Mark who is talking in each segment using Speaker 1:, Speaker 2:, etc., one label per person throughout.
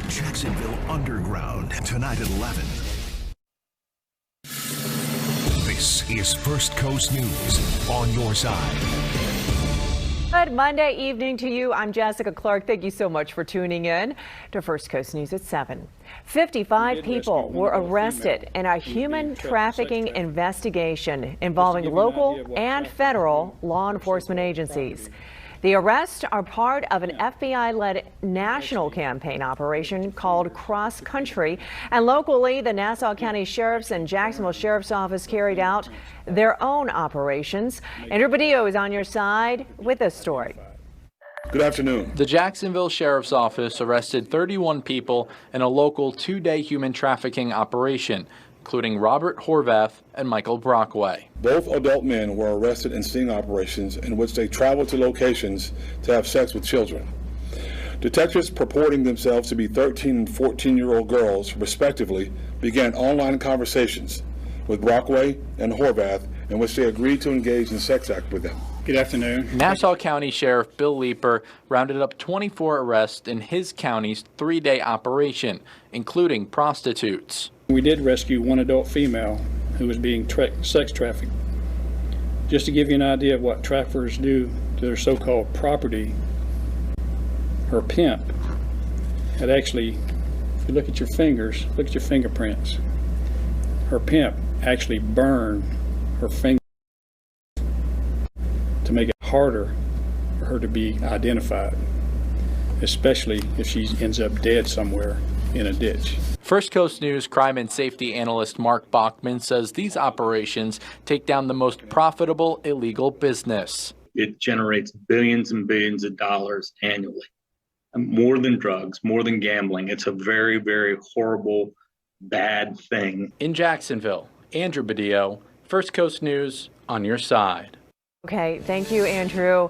Speaker 1: Jacksonville Underground, tonight at 11. This is First Coast News on your side.
Speaker 2: Good Monday evening to you. I'm Jessica Clark. Thank you so much for tuning in to First Coast News at 7. 55 people were arrested in a human trafficking investigation involving local and federal law enforcement agencies. The arrests are part of an FBI-led national campaign operation called Cross Country, and locally, the Nassau County Sheriff's and Jacksonville Sheriff's Office carried out their own operations. Andrew Badillo is on your side with this story.
Speaker 3: Good afternoon.
Speaker 4: The Jacksonville Sheriff's Office arrested 31 people in a local two-day human trafficking operation, including Robert Horvath and Michael Brockway.
Speaker 3: Both adult men were arrested in sting operations in which they traveled to locations to have sex with children. Detectives purporting themselves to be 13 and 14-year-old girls, respectively, began online conversations with Brockway and Horvath in which they agreed to engage in sex act with them.
Speaker 5: Good afternoon.
Speaker 4: Nassau County Sheriff Bill Leeper rounded up 24 arrests in his county's three-day operation, including prostitutes.
Speaker 5: We did rescue one adult female who was being sex trafficked. Just to give you an idea of what traffickers do to their so-called property, her pimp had actually, if you look at your fingers, look at your fingerprints, her pimp actually burned her finger to make it harder for her to be identified, especially if she ends up dead somewhere in a ditch.
Speaker 4: First Coast News crime and safety analyst Mark Bachman says these operations take down the most profitable illegal business.
Speaker 6: It generates billions and billions of dollars annually. More than drugs, more than gambling. It's a very, very horrible, bad thing.
Speaker 4: In Jacksonville, Andrew Badillo, First Coast News on your side.
Speaker 2: Okay, thank you, Andrew.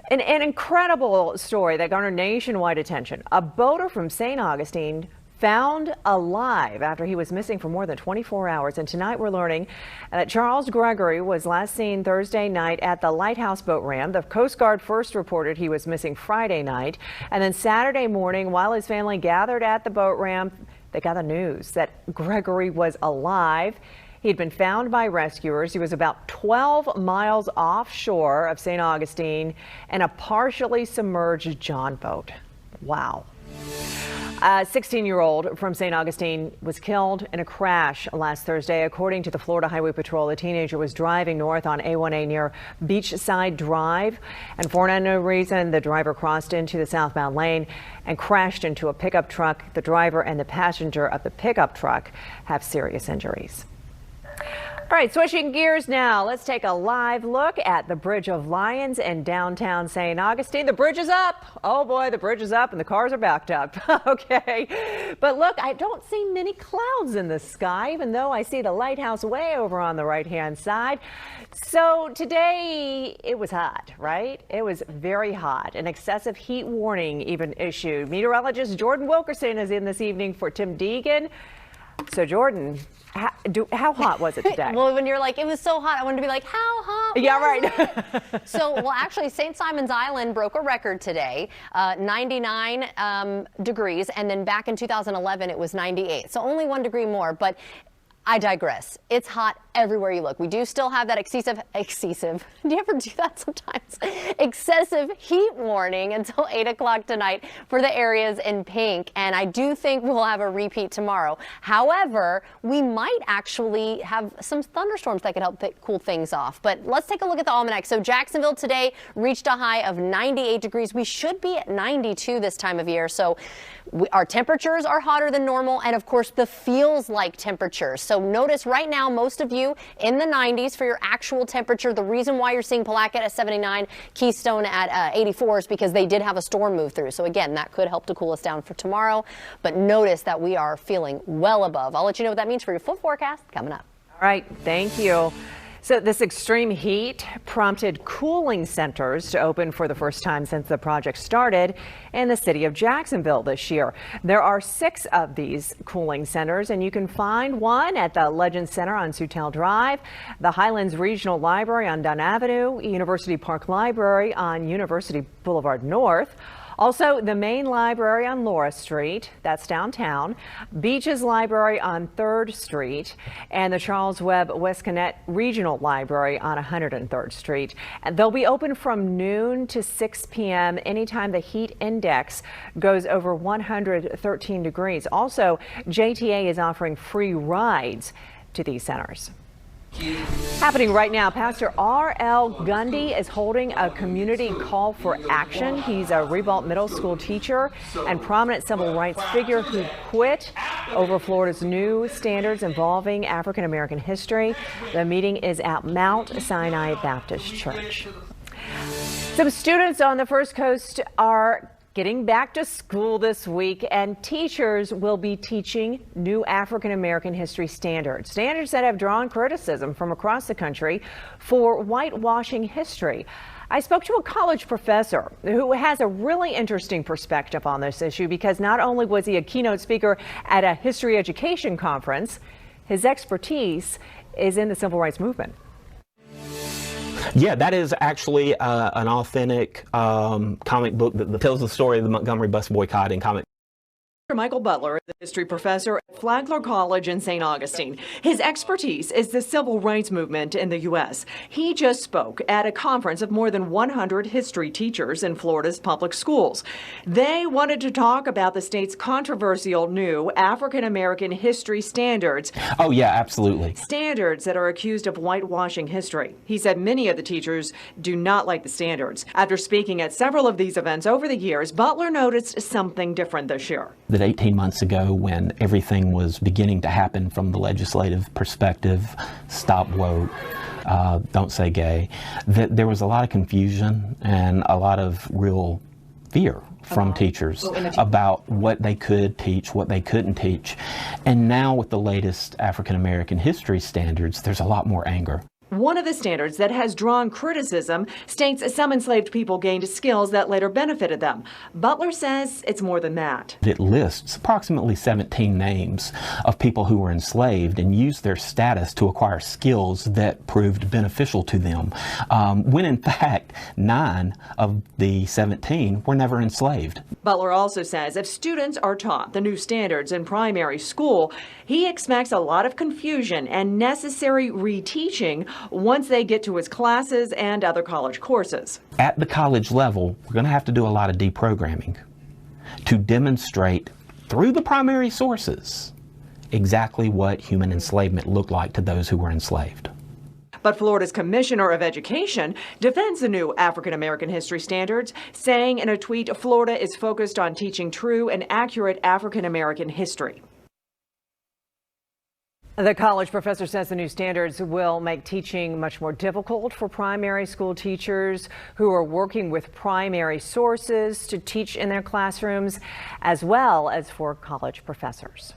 Speaker 2: An incredible story that garnered nationwide attention. A boater from St. Augustine found alive after he was missing for more than 24 hours. And tonight we're learning that Charles Gregory was last seen Thursday night at the Lighthouse boat ramp. The Coast Guard first reported he was missing Friday night. And then Saturday morning, while his family gathered at the boat ramp, they got the news that Gregory was alive. He'd been found by rescuers. He was about 12 miles offshore of St. Augustine in a partially submerged John boat. Wow. A 16-year-old from St. Augustine was killed in a crash last Thursday. According to the Florida Highway Patrol, the teenager was driving north on A1A near Beachside Drive, and for no reason, the driver crossed into the southbound lane and crashed into a pickup truck. The driver and the passenger of the pickup truck have serious injuries. All right, switching gears now, let's take a live look at the Bridge of Lions in downtown St. Augustine. The bridge is up. Oh boy, the bridge is up and the cars are backed up. Okay, but look, I don't see many clouds in the sky, even though I see the lighthouse way over on the right-hand side. So today it was hot, right? It was very hot. An excessive heat warning even issued. Meteorologist Jordan Wilkerson is in this evening for Tim Deegan. So Jordan, how hot was it today?
Speaker 7: Well, when you're like, it was so hot, I wanted to be like, how hot was
Speaker 2: Yeah, right.
Speaker 7: So, well, actually, St. Simon's Island broke a record today, 99 degrees, and then back in 2011, it was 98. So only 1 degree more, but I digress. It's hot everywhere you look. We do still have that excessive, do you ever do that sometimes? Excessive heat warning until 8 o'clock tonight for the areas in pink. And I do think we'll have a repeat tomorrow. However, we might actually have some thunderstorms that could help cool things off. But let's take a look at the almanac. So Jacksonville today reached a high of 98 degrees. We should be at 92 this time of year. So our temperatures are hotter than normal. And of course, the feels like temperatures. So notice right now, most of you in the 90s for your actual temperature. The reason why you're seeing Palatka at 79, Keystone at 84 is because they did have a storm move through. So again, that could help to cool us down for tomorrow. But notice that we are feeling well above. I'll let you know what that means for your full forecast coming up.
Speaker 2: All right. Thank you. So this extreme heat prompted cooling centers to open for the first time since the project started in the city of Jacksonville this year. There are 6 of these cooling centers, and you can find one at the Legend Center on Sutel Drive, the Highlands Regional Library on Dunn Avenue, University Park Library on University Boulevard North, Also, the main library on Laura Street, that's downtown, Beaches Library on 3rd Street, and the Charles Webb Westconnett Regional Library on 103rd Street. And they'll be open from noon to 6 p.m. anytime the heat index goes over 113 degrees. Also, JTA is offering free rides to these centers. Happening right now, Pastor R.L. Gundy is holding a community call for action. He's a Ribault Middle School teacher and prominent civil rights figure who quit over Florida's new standards involving African American history. The meeting is at Mount Sinai Baptist Church. Some students on the First Coast are getting back to school this week, and teachers will be teaching new African American history standards that have drawn criticism from across the country for whitewashing history. I spoke to a college professor who has a really interesting perspective on this issue because not only was he a keynote speaker at a history education conference, his expertise is in the civil rights movement.
Speaker 8: Yeah, that is actually an authentic comic book that tells the story of the Montgomery bus boycott in comic.
Speaker 2: Michael Butler, the history professor at Flagler College in St. Augustine. His expertise is the civil rights movement in the U.S. He just spoke at a conference of more than 100 history teachers in Florida's public schools. They wanted to talk about the state's controversial new African American history standards.
Speaker 8: Oh, yeah, absolutely.
Speaker 2: Standards that are accused of whitewashing history. He said many of the teachers do not like the standards. After speaking at several of these events over the years, Butler noticed something different this year.
Speaker 8: That 18 months ago, when everything was beginning to happen from the legislative perspective, stop woke, don't say gay, that there was a lot of confusion and a lot of real fear from teachers about what they could teach, what they couldn't teach. And now with the latest African American history standards, there's a lot more anger.
Speaker 2: One of the standards that has drawn criticism states some enslaved people gained skills that later benefited them. Butler says it's more than that.
Speaker 8: It lists approximately 17 names of people who were enslaved and used their status to acquire skills that proved beneficial to them, when in fact 9 of the 17 were never enslaved.
Speaker 2: Butler also says if students are taught the new standards in primary school, he expects a lot of confusion and necessary reteaching once they get to his classes and other college courses.
Speaker 8: At the college level, we're going to have to do a lot of deprogramming to demonstrate through the primary sources exactly what human enslavement looked like to those who were enslaved.
Speaker 2: But Florida's Commissioner of Education defends the new African American history standards, saying in a tweet, Florida is focused on teaching true and accurate African American history. The college professor says the new standards will make teaching much more difficult for primary school teachers who are working with primary sources to teach in their classrooms, as well as for college professors.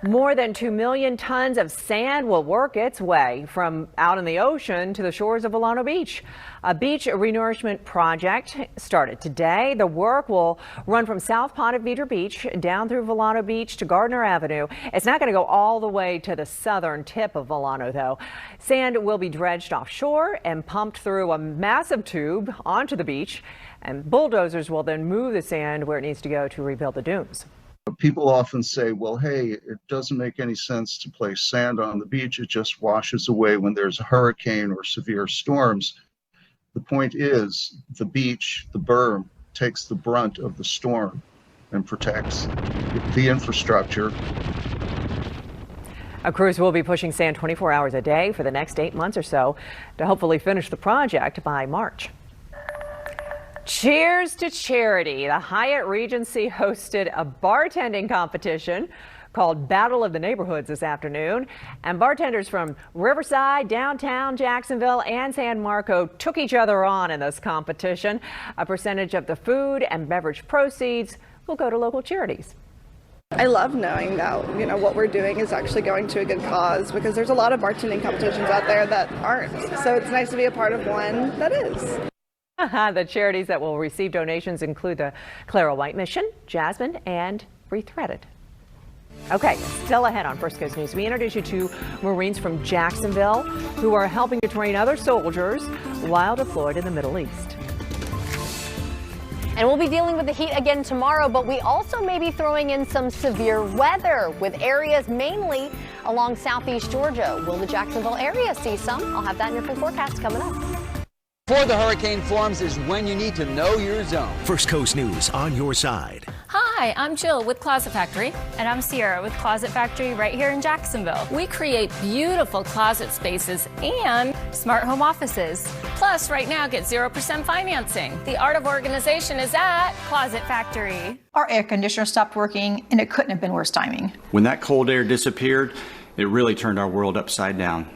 Speaker 2: More than 2 million tons of sand will work its way from out in the ocean to the shores of Volano Beach. A beach renourishment project started today. The work will run from South Ponte Vedra Beach down through Volano Beach to Gardner Avenue. It's not going to go all the way to the southern tip of Volano, though. Sand will be dredged offshore and pumped through a massive tube onto the beach, and bulldozers will then move the sand where it needs to go to rebuild the dunes.
Speaker 9: People often say, well, hey, it doesn't make any sense to place sand on the beach. It just washes away when there's a hurricane or severe storms. The point is, the beach, the berm, takes the brunt of the storm and protects the infrastructure.
Speaker 2: A crews will be pushing sand 24 hours a day for the next 8 months or so to hopefully finish the project by March. Cheers to charity. The Hyatt Regency hosted a bartending competition called Battle of the Neighborhoods this afternoon, and bartenders from Riverside, downtown Jacksonville, and San Marco took each other on in this competition. A percentage of the food and beverage proceeds will go to local charities.
Speaker 10: I love knowing that, what we're doing is actually going to a good cause, because there's a lot of bartending competitions out there that aren't. So it's nice to be a part of one that is.
Speaker 2: The charities that will receive donations include the Clara White Mission, Jasmine, and Rethreaded. Okay, still ahead on First Coast News, we introduce you to Marines from Jacksonville who are helping to train other soldiers while deployed in the Middle East.
Speaker 7: And we'll be dealing with the heat again tomorrow, but we also may be throwing in some severe weather with areas mainly along southeast Georgia. Will the Jacksonville area see some? I'll have that in your full forecast coming up.
Speaker 11: Before the hurricane forms is when you need to know your zone.
Speaker 1: First Coast News on your side.
Speaker 12: Hi, I'm Jill with Closet Factory. And I'm Sierra with Closet Factory right here in Jacksonville. We create beautiful closet spaces and smart home offices. Plus, right now, get 0% financing. The art of organization is at Closet Factory.
Speaker 13: Our air conditioner stopped working, and it couldn't have been worse timing.
Speaker 14: When that cold air disappeared, it really turned our world upside down.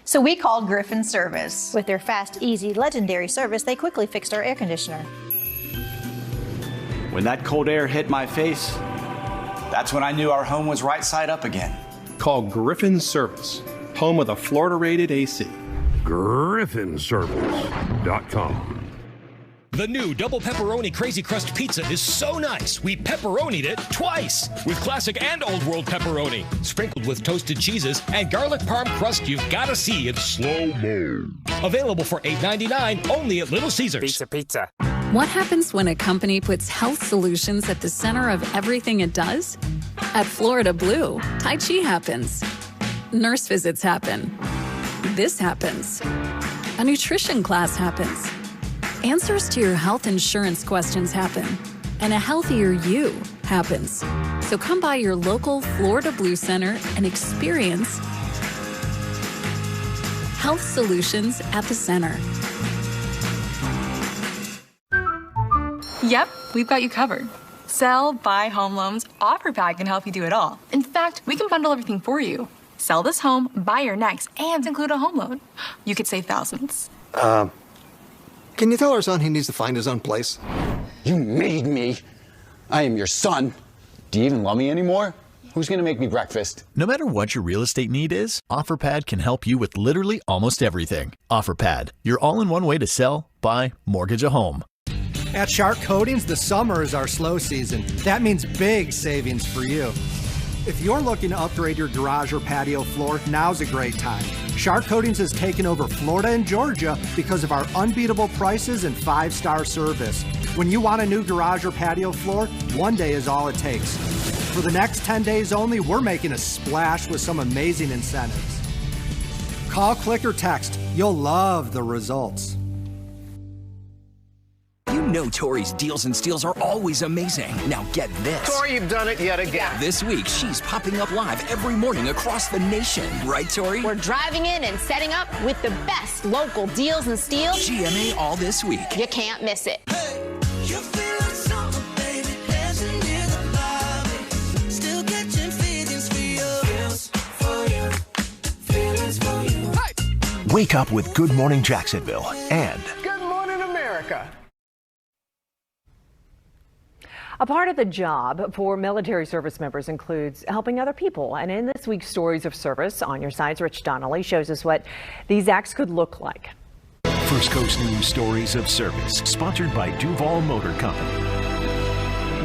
Speaker 13: So we called Griffin Service. With their fast, easy, legendary service, they quickly fixed our air conditioner.
Speaker 14: When that cold air hit my face, that's when I knew our home was right side up again.
Speaker 15: Call Griffin Service, home of the Florida-rated AC.
Speaker 1: GriffinService.com.
Speaker 16: The new double pepperoni crazy crust pizza is so nice, we pepperonied it twice with classic and old world pepperoni, sprinkled with toasted cheeses and garlic parm crust you've gotta see in slow-mo. Available for $8.99 only at Little Caesars.
Speaker 17: Pizza. What happens when a company puts health solutions at the center of everything it does? At Florida Blue, Tai Chi happens. Nurse visits happen. This happens. A nutrition class happens. Answers to your health insurance questions happen, and a healthier you happens. So come by your local Florida Blue Center and experience health solutions at the center.
Speaker 18: Yep, we've got you covered. Sell, buy home loans, OfferPad can help you do it all. In fact, we can bundle everything for you. Sell this home, buy your next, and include a home loan. You could save thousands.
Speaker 19: Can you tell our son he needs to find his own place?
Speaker 11: You made me. I am your son. Do you even love me anymore? Who's going to make me breakfast?
Speaker 20: No matter what your real estate need is, OfferPad can help you with literally almost everything. OfferPad, your all-in-one way to sell, buy, mortgage a home.
Speaker 21: At Shark Coatings, the summer is our slow season. That means big savings for you. If you're looking to upgrade your garage or patio floor, now's a great time. Shark Coatings has taken over Florida and Georgia because of our unbeatable prices and 5-star service. When you want a new garage or patio floor, one day is all it takes. For the next 10 days only, we're making a splash with some amazing incentives. Call, click, or text. You'll love the results.
Speaker 22: You know Tori's deals and steals are always amazing. Now get this.
Speaker 23: Tori, you've done it yet again.
Speaker 22: This week, she's popping up live every morning across the nation. Right, Tori?
Speaker 24: We're driving in and setting up with the best local deals and steals.
Speaker 22: GMA all this week.
Speaker 24: You can't miss it.
Speaker 23: Hey, you feeling something, baby, dancing in the lobby. Still catching feelings for you. Feelings for you.
Speaker 1: Hey! Wake up with Good Morning Jacksonville and
Speaker 23: Good Morning America.
Speaker 2: A part of the job for military service members includes helping other people. And in this week's Stories of Service on your sides, Rich Donnelly shows us what these acts could look like.
Speaker 1: First Coast News Stories of Service, sponsored by Duval Motor Company.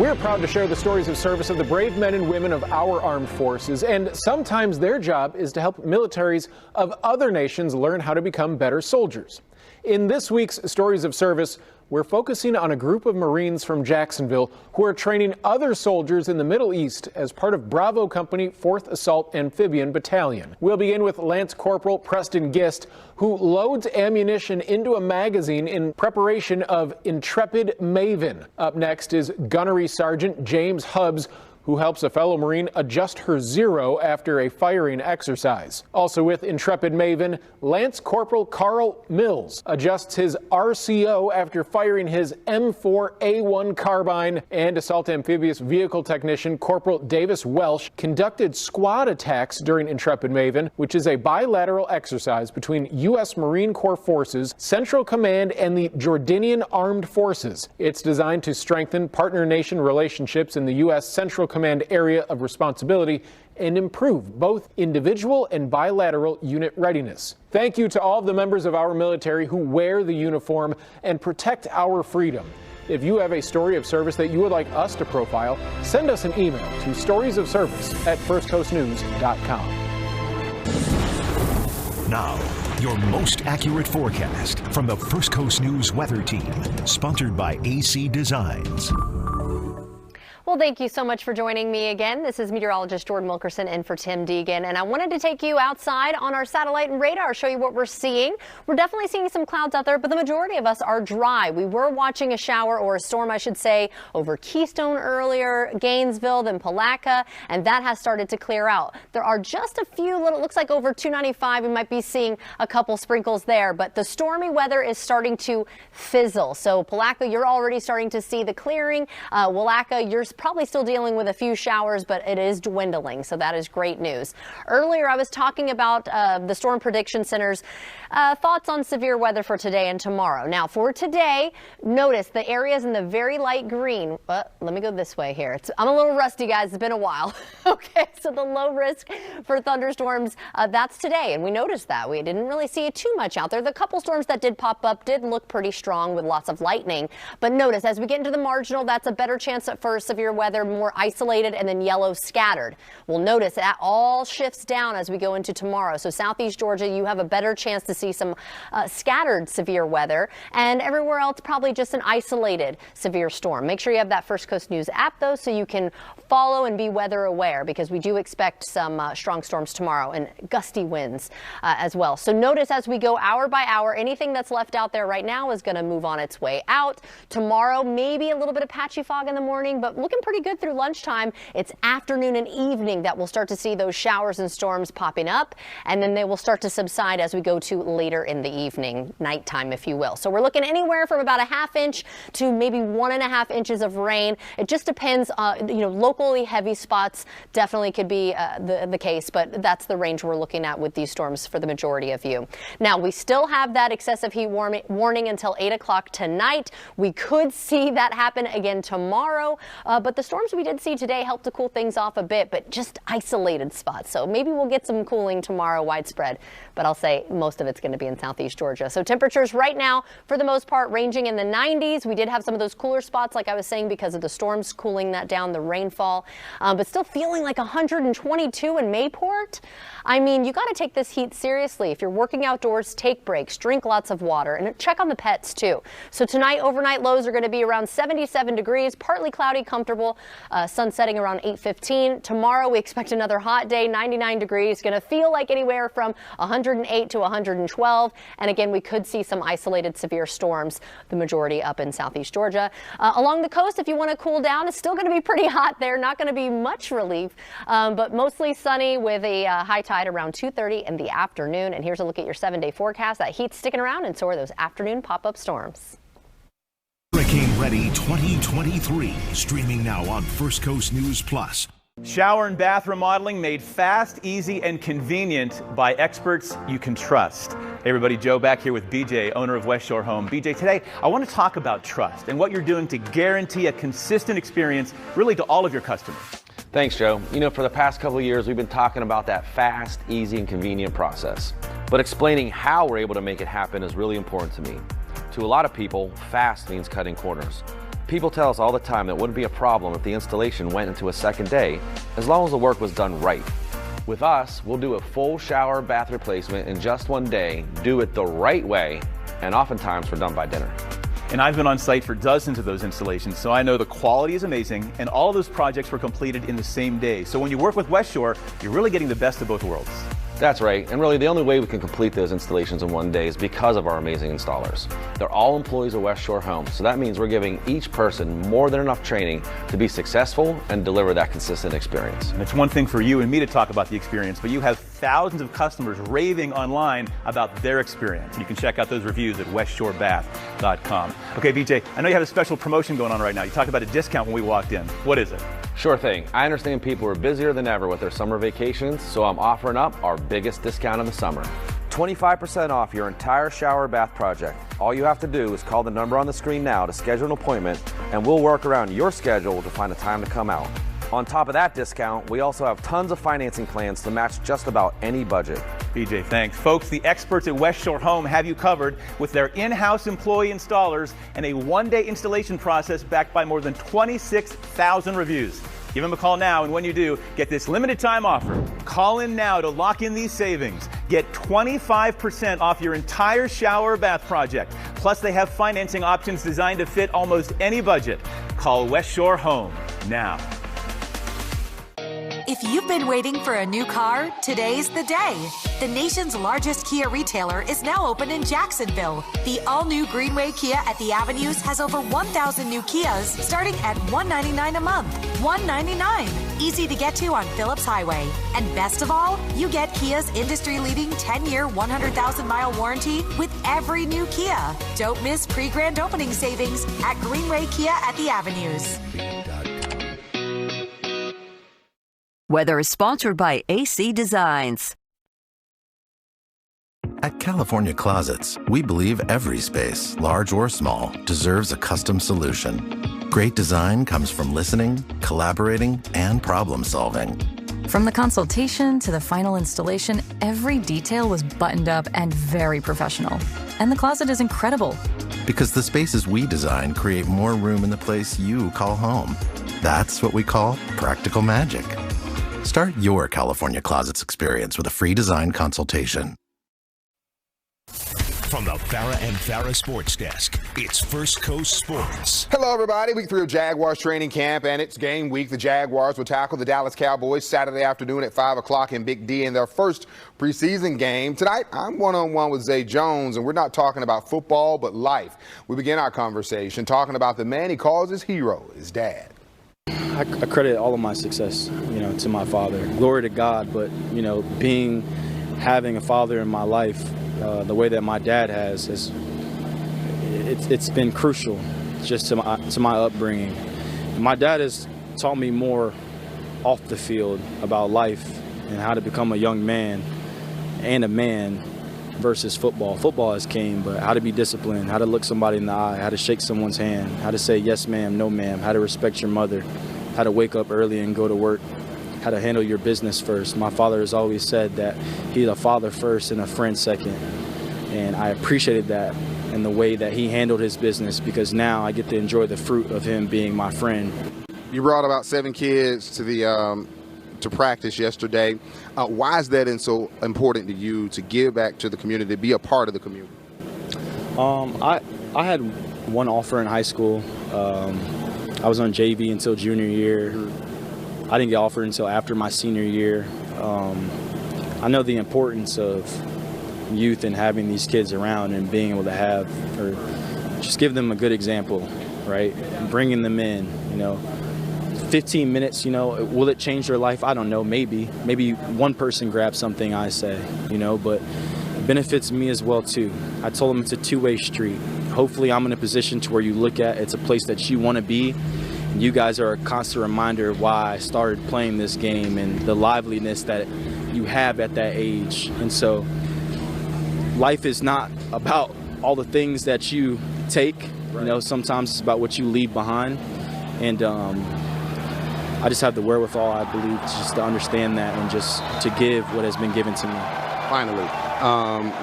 Speaker 25: We're proud to share the stories of service of the brave men and women of our armed forces, and sometimes their job is to help militaries of other nations learn how to become better soldiers. In this week's Stories of Service, we're focusing on a group of Marines from Jacksonville who are training other soldiers in the Middle East as part of Bravo Company 4th Assault Amphibian Battalion. We'll begin with Lance Corporal Preston Gist, who loads ammunition into a magazine in preparation of Intrepid Maven. Up next is Gunnery Sergeant James Hubbs, who helps a fellow Marine adjust her zero after a firing exercise. Also with Intrepid Maven, Lance Corporal Carl Mills adjusts his RCO after firing his M4A1 carbine, and Assault Amphibious Vehicle Technician Corporal Davis Welsh conducted squad attacks during Intrepid Maven, which is a bilateral exercise between U.S. Marine Corps Forces, Central Command, and the Jordanian Armed Forces. It's designed to strengthen partner nation relationships in the U.S. Central Command area of responsibility and improve both individual and bilateral unit readiness. Thank you to all of the members of our military who wear the uniform and protect our freedom. If you have a story of service that you would like us to profile, send us an email to storiesofservice@firstcoastnews.com.
Speaker 1: Now, Your most accurate forecast from the First Coast News Weather Team, sponsored by AC Designs.
Speaker 7: Well, thank you so much for joining me again. This is meteorologist Jordan Wilkerson in for Tim Deegan, and I wanted to take you outside on our satellite and radar, show you what we're seeing. We're definitely seeing some clouds out there, but the majority of us are dry. We were watching a shower, or a storm, I should say, over Keystone earlier, Gainesville, then Palatka, and that has started to clear out. There are just a few little, looks like over 295, we might be seeing a couple sprinkles there, but the stormy weather is starting to fizzle. So Palatka, you're already starting to see the clearing. Willaca, you're probably still dealing with a few showers, but it is dwindling, so that is great news. Earlier, I was talking about the Storm Prediction Center's thoughts on severe weather for today and tomorrow. Now, for today, notice the areas in the very light green. Let me go this way here. I'm a little rusty, guys. It's been a while. Okay, so the low risk for thunderstorms, that's today, and we noticed that. We didn't really see it too much out there. The couple storms that did pop up did look pretty strong with lots of lightning, but notice as we get into the marginal, that's a better chance for severe weather, more isolated, and then yellow scattered. We'll notice that all shifts down as we go into tomorrow. So southeast Georgia, you have a better chance to see some scattered severe weather, and everywhere else probably just an isolated severe storm. Make sure you have that First Coast News app though, so you can follow and be weather aware, because we do expect some strong storms tomorrow and gusty winds as well. So notice as we go hour by hour, anything that's left out there right now is going to move on its way out. Tomorrow, maybe a little bit of patchy fog in the morning, but looking pretty good through lunchtime. It's afternoon and evening that we'll start to see those showers and storms popping up, and then they will start to subside as we go to later in the evening, nighttime, if you will. So we're looking anywhere from about a ½ inch to maybe 1.5 inches of rain. It just depends. Locally heavy spots definitely could be the case, but that's the range we're looking at with these storms for the majority of you. Now, we still have that excessive heat warning until 8 o'clock tonight. We could see that happen again tomorrow, but the storms we did see today helped to cool things off a bit, but just isolated spots. So maybe we'll get some cooling tomorrow widespread, but I'll say most of it's going to be in southeast Georgia. So temperatures right now, for the most part, ranging in the 90s. We did have some of those cooler spots, like I was saying, because of the storms cooling that down, the rainfall, but still feeling like 122 in Mayport. I mean, you got to take this heat seriously. If you're working outdoors, take breaks, drink lots of water, and check on the pets too. So tonight, overnight lows are going to be around 77 degrees, partly cloudy, comfortable, sun setting around 8:15. Tomorrow, we expect another hot day, 99 degrees, going to feel like anywhere from 108 to 112. And again, we could see some isolated severe storms, the majority up in southeast Georgia. Along the coast, if you want to cool down, it's still going to be pretty hot there. Not going to be much relief, but mostly sunny with a high tide around 2:30 in the afternoon. And here's a look at your 7-day forecast. That heat's sticking around, and so are those afternoon pop-up storms.
Speaker 1: Hurricane Ready 2023, streaming now on First Coast News Plus.
Speaker 3: Shower and bath remodeling made fast, easy, and convenient by experts you can trust. Hey everybody, Joe back here with BJ, owner of West Shore Home. BJ, today I want to talk about trust and what you're doing to guarantee a consistent experience really to all of your customers.
Speaker 4: Thanks, Joe. For the past couple of years, we've been talking about that fast, easy, and convenient process. But explaining how we're able to make it happen is really important to me. To a lot of people, fast means cutting corners. People tell us all the time that it wouldn't be a problem if the installation went into a second day, as long as the work was done right. With us, we'll do a full shower bath replacement in just one day, do it the right way, and oftentimes we're done by dinner.
Speaker 3: And I've been on site for dozens of those installations, so I know the quality is amazing, and all of those projects were completed in the same day. So when you work with West Shore, you're really getting the best of both worlds.
Speaker 4: That's right, and really the only way we can complete those installations in one day is because of our amazing installers. They're all employees of West Shore Home, so that means we're giving each person more than enough training to be successful and deliver that consistent experience.
Speaker 3: And it's one thing for you and me to talk about the experience, but you have thousands of customers raving online about their experience. You can check out those reviews at westshorebath.com. Okay, BJ, I know you have a special promotion going on right now. You talked about a discount when we walked in. What is it?
Speaker 4: Sure thing. I understand people are busier than ever with their summer vacations, so I'm offering up our biggest discount of the summer. 25% off your entire shower bath project. All you have to do is call the number on the screen now to schedule an appointment, and we'll work around your schedule to find a time to come out. On top of that discount, we also have tons of financing plans to match just about any budget.
Speaker 3: BJ, thanks. Folks, the experts at West Shore Home have you covered with their in-house employee installers and a one-day installation process backed by more than 26,000 reviews. Give them a call now, and when you do, get this limited time offer. Call in now to lock in these savings. Get 25% off your entire shower or bath project. Plus, they have financing options designed to fit almost any budget. Call West Shore Home now.
Speaker 5: If you've been waiting for a new car, today's the day. The nation's largest Kia retailer is now open in Jacksonville. The all-new Greenway Kia at the Avenues has over 1,000 new Kias starting at $199 a month. $199. Easy to get to on Phillips Highway. And best of all, you get Kia's industry-leading 10-year, 100,000-mile warranty with every new Kia. Don't miss pre-grand opening savings at Greenway Kia at the Avenues.
Speaker 6: Weather is sponsored by AC Designs.
Speaker 8: At California Closets, we believe every space, large or small, deserves a custom solution. Great design comes from listening, collaborating, and problem solving.
Speaker 9: From the consultation to the final installation, every detail was buttoned up and very professional. And the closet is incredible.
Speaker 8: Because the spaces we design create more room in the place you call home. That's what we call practical magic. Start your California Closets experience with a free design consultation.
Speaker 1: From the Farrah and Farrah Sports Desk, it's First Coast Sports.
Speaker 10: Hello, everybody. Week 3 of Jaguars training camp, and it's game week. The Jaguars will tackle the Dallas Cowboys Saturday afternoon at 5 o'clock in Big D in their first preseason game. Tonight, I'm one-on-one with Zay Jones, and we're not talking about football, but life. We begin our conversation talking about the man he calls his hero, his dad.
Speaker 26: I credit all of my success, to my father. Glory to God, but, having a father in my life, the way that my dad has, it's been crucial just to my upbringing. My dad has taught me more off the field about life and how to become a young man and a man versus football. Football is king, but how to be disciplined, how to look somebody in the eye, how to shake someone's hand, how to say yes ma'am, no ma'am, how to respect your mother, how to wake up early and go to work, how to handle your business first. My father has always said that he's a father first and a friend second. And I appreciated that in the way that he handled his business, because now I get to enjoy the fruit of him being my friend.
Speaker 10: You brought about 7 kids to the to practice yesterday. Why is that so important to you to give back to the community, to be a part of the community?
Speaker 26: I had one offer in high school. I was on JV until junior year. I didn't get offered until after my senior year. I know the importance of youth and having these kids around and being able to have, or just give them a good example, right? And bringing them in, 15 minutes, will it change their life? I don't know, maybe one person grabs something I say, but it benefits me as well too. I told them it's a two-way street. Hopefully I'm in a position to where you look at it's a place that you want to be. And you guys are a constant reminder of why I started playing this game and the liveliness that you have at that age. And so life is not about all the things that you take, sometimes it's about what you leave behind. And I just have the wherewithal, I believe, just to understand that and just to give what has been given to me.
Speaker 10: Finally,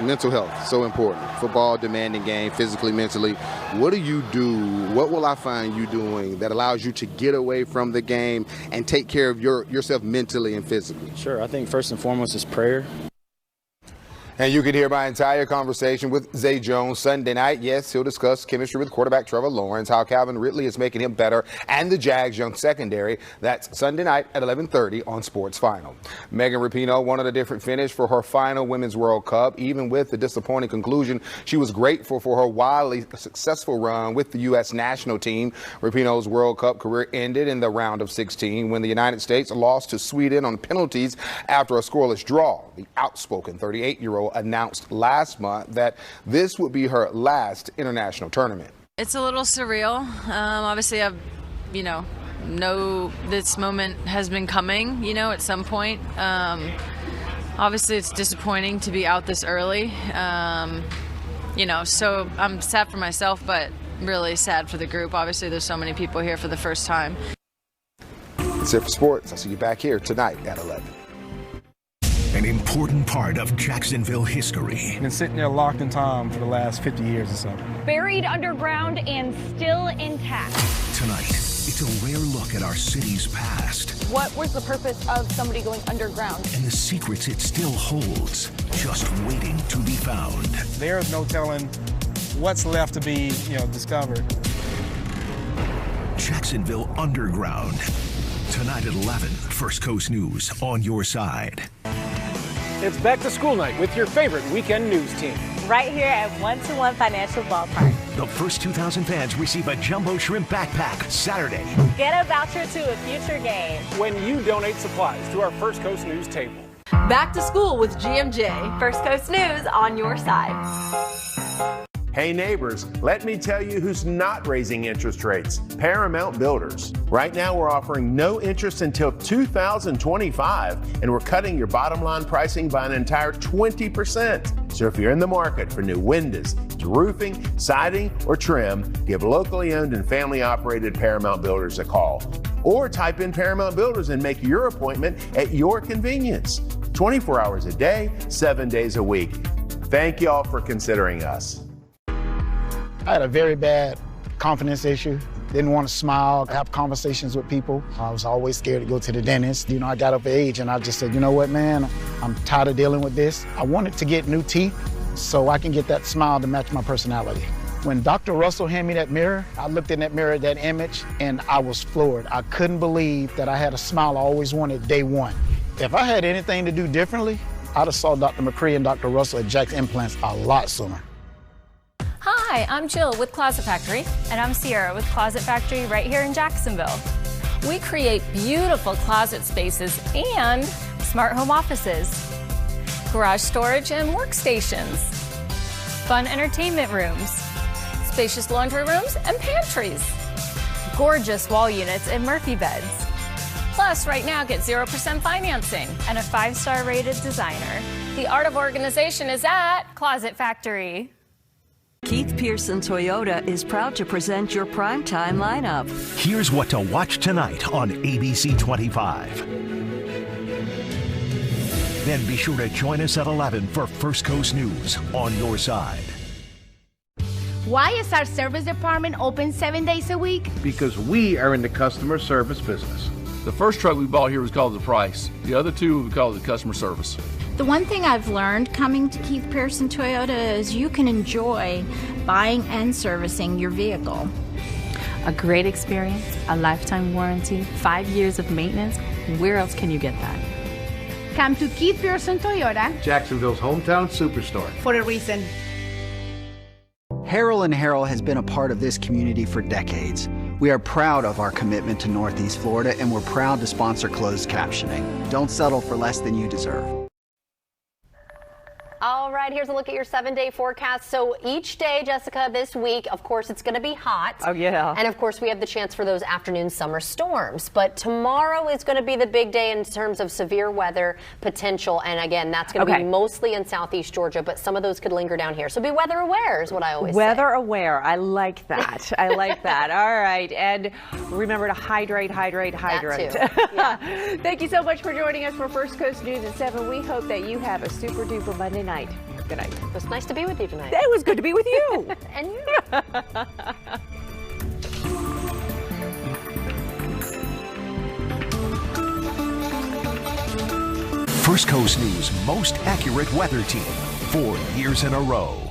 Speaker 10: mental health, so important. Football, demanding game, physically, mentally. What do you do? What will I find you doing that allows you to get away from the game and take care of yourself mentally and physically?
Speaker 26: Sure. I think first and foremost is prayer.
Speaker 10: And you can hear my entire conversation with Zay Jones Sunday night. Yes, he'll discuss chemistry with quarterback Trevor Lawrence, how Calvin Ridley is making him better, and the Jags' young secondary. That's Sunday night at 11:30 on Sports Final. Megan Rapinoe wanted a different finish for her final Women's World Cup. Even with the disappointing conclusion, she was grateful for her wildly successful run with the U.S. national team. Rapinoe's World Cup career ended in the round of 16 when the United States lost to Sweden on penalties after a scoreless draw. The outspoken 38-year-old announced last month that this would be her last international tournament.
Speaker 27: It's a little surreal. Obviously, I've, know this moment has been coming, at some point. Obviously, it's disappointing to be out this early, so I'm sad for myself, but really sad for the group. Obviously, there's so many people here for the first time.
Speaker 10: That's it for sports. I'll see you back here tonight at 11.
Speaker 1: An important part of Jacksonville history.
Speaker 28: Been sitting there locked in time for the last 50 years or so.
Speaker 29: Buried underground and still intact.
Speaker 1: Tonight, It's a rare look at our city's past
Speaker 24: What was the purpose of somebody going underground?
Speaker 1: and the secrets it still holds, just waiting to be found.
Speaker 28: There's no telling what's left to be, discovered.
Speaker 1: Jacksonville Underground. Tonight at 11, First Coast News on your side.
Speaker 25: It's back to school night with your favorite weekend news team.
Speaker 12: Right here at 1-to-1 Financial Ballpark.
Speaker 1: The first 2,000 fans receive a Jumbo Shrimp backpack Saturday.
Speaker 12: Get a voucher to a future game
Speaker 25: when you donate supplies to our First Coast News table.
Speaker 12: Back to school with GMJ. First Coast News on your side.
Speaker 13: Hey neighbors, let me tell you who's not raising interest rates. Paramount Builders. Right now we're offering no interest until 2025, and we're cutting your bottom line pricing by an entire 20%. So if you're in the market for new windows, roofing, siding, or trim, give locally owned and family operated Paramount Builders a call. Or type in Paramount Builders and make your appointment at your convenience. 24 hours a day, 7 days a week. Thank y'all for considering us.
Speaker 14: I had a very bad confidence issue. Didn't want to smile, have conversations with people. I was always scared to go to the dentist. I got of age and I just said, you know what, man, I'm tired of dealing with this. I wanted to get new teeth so I can get that smile to match my personality. When Dr. Russell handed me that mirror, I looked in that mirror, that image, and I was floored. I couldn't believe that I had a smile I always wanted day one. If I had anything to do differently, I'd have saw Dr. McCree and Dr. Russell at Jack's Implants a lot sooner.
Speaker 15: Hi, I'm Jill with Closet Factory. And I'm Sierra with Closet Factory right here in Jacksonville. We create beautiful closet spaces and smart home offices, garage storage and workstations, fun entertainment rooms, spacious laundry rooms and pantries, gorgeous wall units and Murphy beds. Plus, right now, get 0% financing and a 5-star rated designer. The art of organization is at Closet Factory.
Speaker 6: Keith Pearson Toyota is proud to present your primetime lineup.
Speaker 1: Here's what to watch tonight on ABC 25. Then be sure to join us at 11 for First Coast News on your side.
Speaker 24: Why is our service department open 7 days a week?
Speaker 16: Because we are in the customer service business. The first truck we bought here was called the Price. The other two we call the customer service.
Speaker 24: The one thing I've learned coming to Keith Pearson Toyota is you can enjoy buying and servicing your vehicle.
Speaker 17: A great experience, a lifetime warranty, 5 years of maintenance. Where else can you get that?
Speaker 24: Come to Keith Pearson Toyota,
Speaker 16: Jacksonville's hometown superstore.
Speaker 24: for a reason.
Speaker 18: Harrell & Harrell has been a part of this community for decades. We are proud of our commitment to Northeast Florida, and we're proud to sponsor closed captioning. Don't settle for less than you deserve.
Speaker 7: All right, here's a look at your 7-day forecast. So each day, Jessica, this week, of course, it's going to be hot.
Speaker 2: Oh, yeah.
Speaker 7: And, of course, we have the chance for those afternoon summer storms. But tomorrow is going to be the big day in terms of severe weather potential. And, again, that's going to be mostly in southeast Georgia, but some of those could linger down here. So be weather aware is what I always say.
Speaker 2: Weather aware. I like that. I like that. All right. And remember to hydrate.
Speaker 7: That too. Yeah.
Speaker 2: Thank you so much for joining us for First Coast News at 7. We hope that you have a super duper Monday night. Good night.
Speaker 7: It was nice to be with you tonight.
Speaker 2: It was good to be with you.
Speaker 7: And you.
Speaker 1: First Coast News' most accurate weather team 4 years in a row.